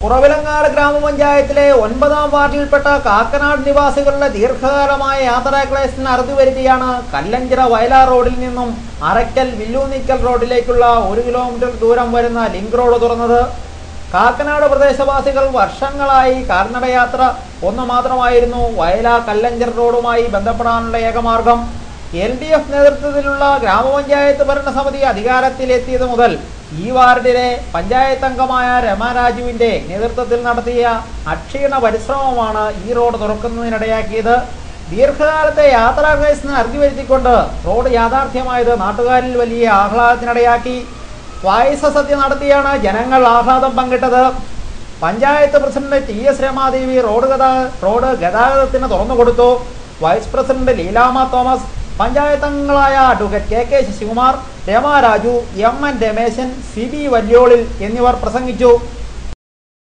കുറവിലങ്ങാട് ഗ്രാമപഞ്ചായത്തിലെ 9ാം വാർഡിൽപ്പെട്ട കാക്കനാട് നിവാസികളുടെ ദീർഘകാലമായ യാത്രാക്ലേശത്തിന് അറുതി വരുത്തിയാണ് കല്ലഞ്ചിറ വയലാർ റോഡിൽ നിന്നും അറയ്ക്കൽ വില്ലൂനിക്കൽ റോഡിലേക്കുള്ള 1 കിലോമീറ്റർ ദൂരം വരുന്ന ലിങ്ക് റോഡ് തുറന്നത്. കാക്കനാട് പ്രദേശവാസികൾ വർഷങ്ങളായി കാൽനടയാത്ര ഒന്ന് മാത്രമായിരുന്നു വയലാർ കല്ലഞ്ചിറ റോഡുമായി ബന്ധപ്പെടാനുള്ള ഏകമാർഗം. LDF നേതൃത്വത്തിലുള്ള ഗ്രാമപഞ്ചായത്ത് ഭരണസമിതി അധികാരത്തിലെത്തിയത് മുതൽ ഈ വാർഡിലെ പഞ്ചായത്ത് അംഗമായ രമ രാജുവിന്റെ നേതൃത്വത്തിൽ നടത്തിയ അക്ഷീണ പരിശ്രമമാണ് ഈ റോഡ് തുറക്കുന്നതിനിടയാക്കിയത്. ദീർഘകാലത്തെ യാത്രാക്ലേശത്തിന് അറുതി വരുത്തിക്കൊണ്ട് റോഡ് യാഥാർത്ഥ്യമായത് നാട്ടുകാരിൽ വലിയ ആഹ്ലാദത്തിനിടയാക്കി. പായസസദ്യ നടത്തിയാണ് ജനങ്ങൾ ആഹ്ലാദം പങ്കിട്ടത്. Panchayat president TS Ramadevi road ഗതാഗതത്തിന് തുറന്നുകൊടുത്തു. Vice president Leelama Thomas, panchayat അംഗങ്ങളായ advocate KK Sasikumar, Rama Raju, MN Rameshan, CB Valyolil എന്നിവർ പ്രസംഗിച്ചു.